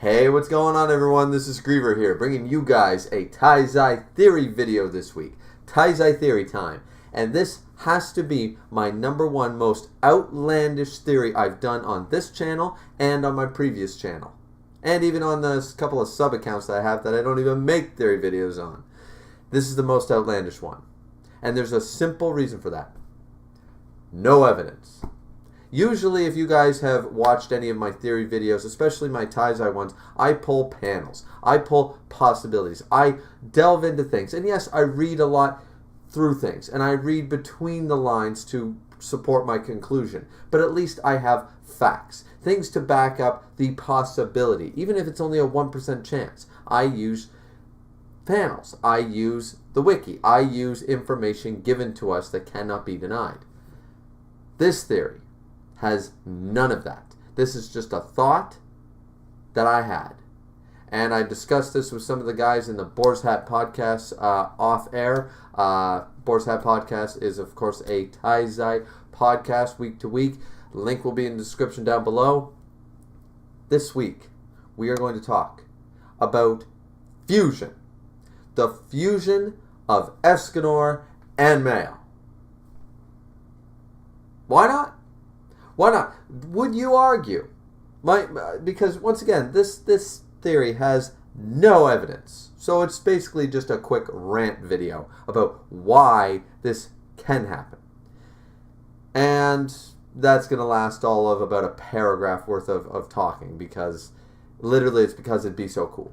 Hey, what's going on, everyone? This is Griever here, bringing you guys a Taizai Theory video this week. Taizai Theory time. And this has to be my #1 most outlandish theory I've done on this channel and on my previous channel. And even on the couple of sub-accounts that I have that I don't even make theory videos on. This is the most outlandish one. And there's a simple reason for that. No evidence. Usually, if you guys have watched any of my theory videos, especially my Taizai ones, I pull panels. I pull possibilities. I delve into things. And yes, I read a lot through things. And I read between the lines to support my conclusion. But at least I have facts. Things to back up the possibility. Even if it's only a 1% chance. I use panels. I use the wiki. I use information given to us that cannot be denied. This theory has none of that. This is just a thought that I had. And I discussed this with some of the guys in the Boar's Hat podcast off air. Boar's Hat podcast is, of course, a Taizai podcast week to week. The link will be in the description down below. This week, we are going to talk about fusion. The fusion of Escanor and Mael. Why not? Why not? Would you argue? Because once again, this theory has no evidence. So it's basically just a quick rant video about why this can happen. And that's going to last all of about a paragraph worth of talking, because literally it's because it'd be so cool.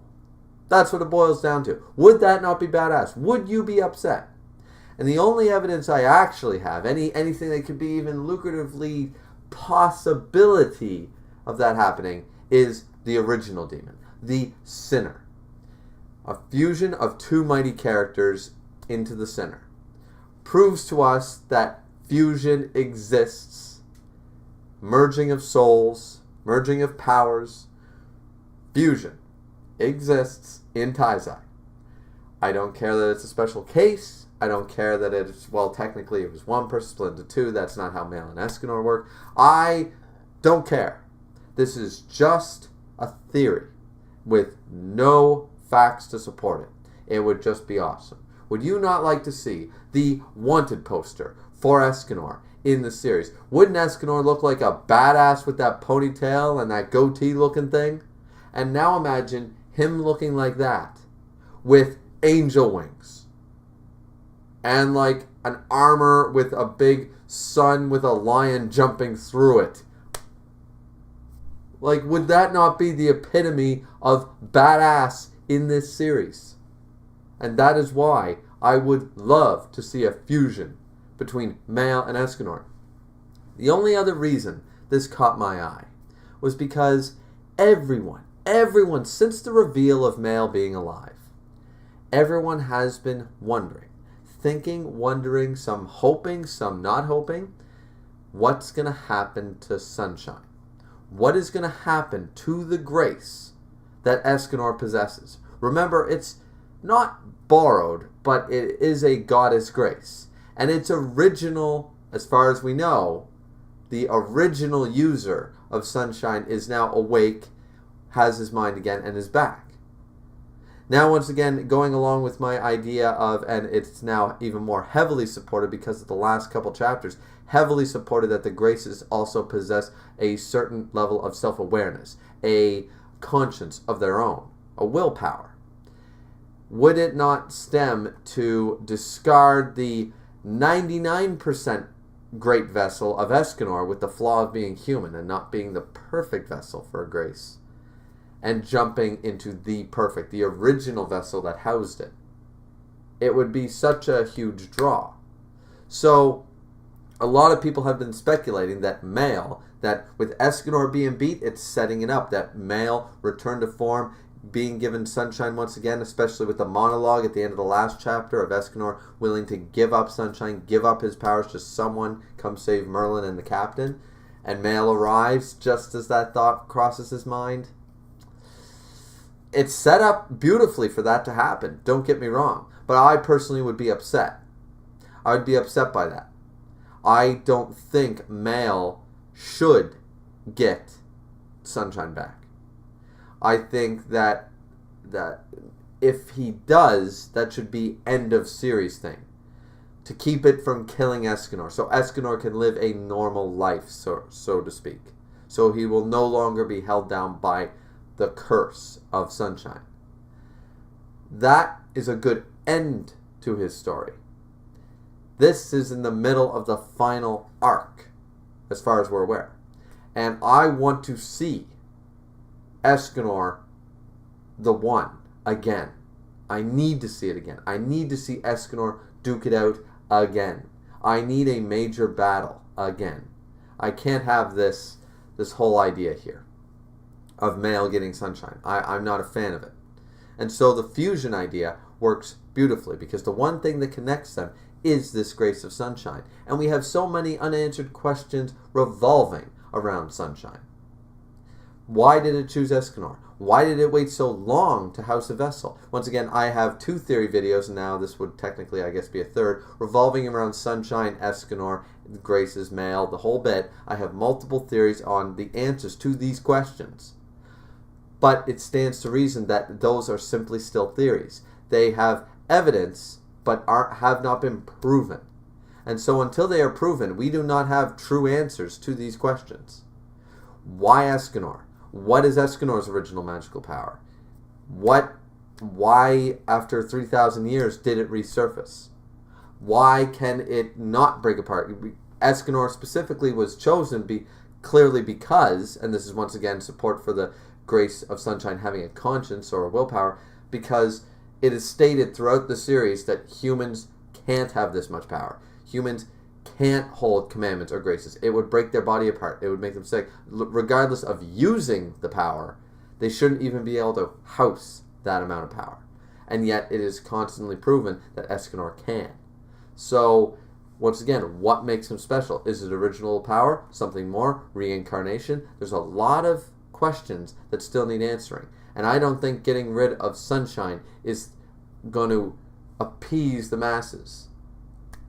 That's what it boils down to. Would that not be badass? Would you be upset? And the only evidence I actually have, anything that could be even lucratively possibility of that happening, is the original demon, the sinner. A fusion of two mighty characters into the sinner proves to us that fusion exists. Merging of souls, merging of powers, fusion exists in Taizai. I don't care that it's a special case. I don't care that it's, well, technically it was one person split into two. That's not how Mael and Escanor work. I don't care. This is just a theory with no facts to support it. It would just be awesome. Would you not like to see the wanted poster for Escanor in the series? Wouldn't Escanor look like a badass with that ponytail and that goatee looking thing? And now imagine him looking like that with angel wings. And like an armor with a big sun with a lion jumping through it. Like, would that not be the epitome of badass in this series? And that is why I would love to see a fusion between Mael and Escanor. The only other reason this caught my eye was because everyone, since the reveal of Mael being alive, everyone has been wondering. Thinking, wondering, some hoping, some not hoping, what's going to happen to Sunshine? What is going to happen to the grace that Escanor possesses? Remember, it's not borrowed, but it is a goddess grace. And it's original, as far as we know, the original user of Sunshine is now awake, has his mind again, and is back. Now, once again, going along with my idea of, and it's now even more heavily supported because of the last couple chapters, heavily supported that the graces also possess a certain level of self-awareness, a conscience of their own, a willpower. Would it not stem to discard the 99% great vessel of Escanor with the flaw of being human and not being the perfect vessel for a grace, and jumping into the perfect, the original vessel that housed it? It would be such a huge draw. So, a lot of people have been speculating that Mael, that with Escanor being beat, it's setting it up, that Mael returned to form, being given Sunshine once again, especially with the monologue at the end of the last chapter of Escanor willing to give up Sunshine, give up his powers to someone, come save Merlin and the captain, and Mael arrives just as that thought crosses his mind. It's set up beautifully for that to happen, don't get me wrong. But I personally would be upset. I would be upset by that. I don't think Mael should get Sunshine back. I think that if he does, that should be end of series thing. To keep it from killing Escanor, so Escanor can live a normal life, so to speak. So he will no longer be held down by the curse of Sunshine. That is a good end to his story. This is in the middle of the final arc, as far as we're aware. And I want to see Escanor the One again. I need to see it again. I need to see Escanor duke it out again. I need a major battle again. I can't have this whole idea here of Mael getting Sunshine. I'm not a fan of it. And so the fusion idea works beautifully because the one thing that connects them is this grace of Sunshine. And we have so many unanswered questions revolving around Sunshine. Why did it choose Escanor? Why did it wait so long to House a Vessel? Once again, I have 2 theory videos, and now this would technically, I guess, be a third, revolving around Sunshine, Escanor, Grace's Mael, the whole bit. I have multiple theories on the answers to these questions. But it stands to reason that those are simply still theories. They have evidence, but have not been proven. And so until they are proven, we do not have true answers to these questions. Why Escanor? What is Escanor's original magical power? Why, after 3,000 years, did it resurface? Why can it not break apart? Escanor specifically was chosen clearly because, and this is once again support for the grace of Sunshine having a conscience or a willpower, because it is stated throughout the series that humans can't have this much power. Humans can't hold commandments or graces. It would break their body apart. It would make them sick. Regardless of using the power, they shouldn't even be able to house that amount of power. And yet it is constantly proven that Escanor can. So, once again, what makes him special? Is it original power? Something more? Reincarnation? There's a lot of questions that still need answering. And I don't think getting rid of Sunshine is going to appease the masses.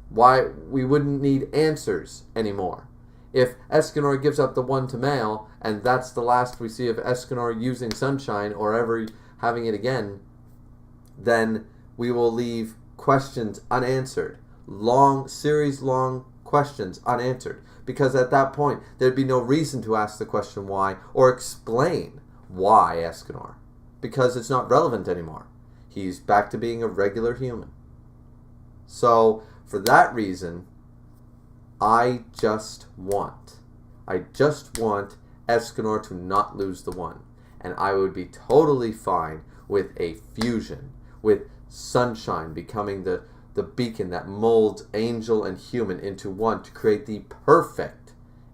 Why? We wouldn't need answers anymore. If Escanor gives up the one to Mael, and that's the last we see of Escanor using Sunshine or ever having it again, then we will leave questions unanswered. Series-long questions unanswered. Because at that point, there'd be no reason to ask the question why or explain why Escanor. Because it's not relevant anymore. He's back to being a regular human. So, for that reason, I just want Escanor to not lose the one. And I would be totally fine with a fusion, with Sunshine becoming the beacon that molds angel and human into one to create the perfect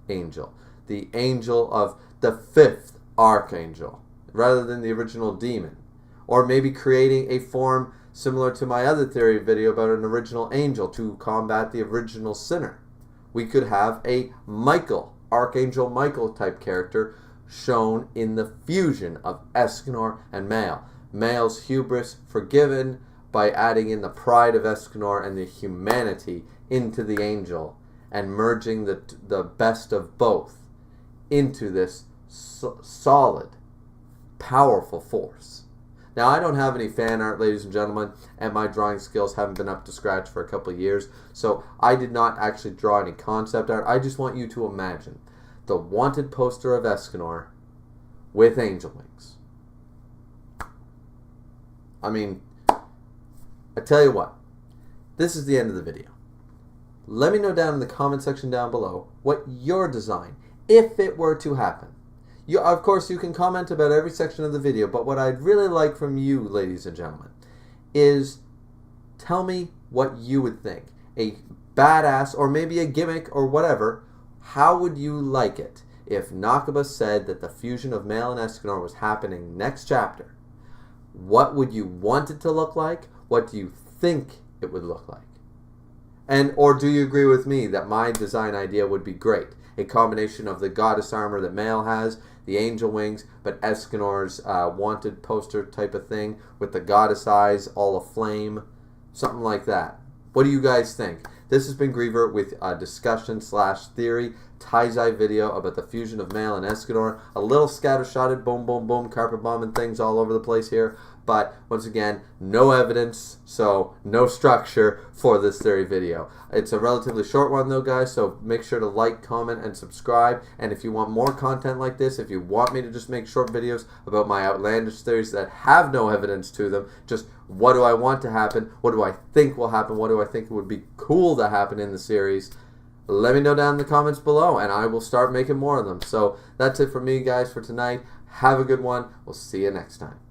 angel. The angel of the 5th archangel, rather than the original demon. Or maybe creating a form similar to my other theory video about an original angel to combat the original sinner. We could have a Michael, Archangel Michael type character shown in the fusion of Escanor and Mael. Mael's hubris forgiven by adding in the pride of Escanor and the humanity into the angel and merging the best of both into this solid, powerful force. Now, I don't have any fan art, ladies and gentlemen, and my drawing skills haven't been up to scratch for a couple of years, so I did not actually draw any concept art. I just want you to imagine the wanted poster of Escanor with angel wings. I mean, I tell you what, this is the end of the video. Let me know down in the comment section down below what your design, if it were to happen. Of course, you can comment about every section of the video, but what I'd really like from you, ladies and gentlemen, is tell me what you would think. A badass, or maybe a gimmick, or whatever, how would you like it if Nakaba said that the fusion of Mael and Escanor was happening next chapter? What would you want it to look like? What do you think it would look like? Or do you agree with me that my design idea would be great? A combination of the goddess armor that Mael has, the angel wings, but Escanor's wanted poster type of thing with the goddess eyes all aflame, something like that. What do you guys think? this has been Griever with a discussion / theory Taizai video about the fusion of Mael and Escanor. A little scattershotted, boom, boom, boom, carpet bombing things all over the place here. But once again, no evidence, so no structure for this theory video. It's a relatively short one though, guys, so make sure to like, comment, and subscribe. And if you want more content like this, if you want me to just make short videos about my outlandish theories that have no evidence to them, just what do I want to happen, what do I think will happen, what do I think would be cool to happen in the series, let me know down in the comments below, and I will start making more of them. So that's it for me, guys, for tonight. Have a good one. We'll see you next time.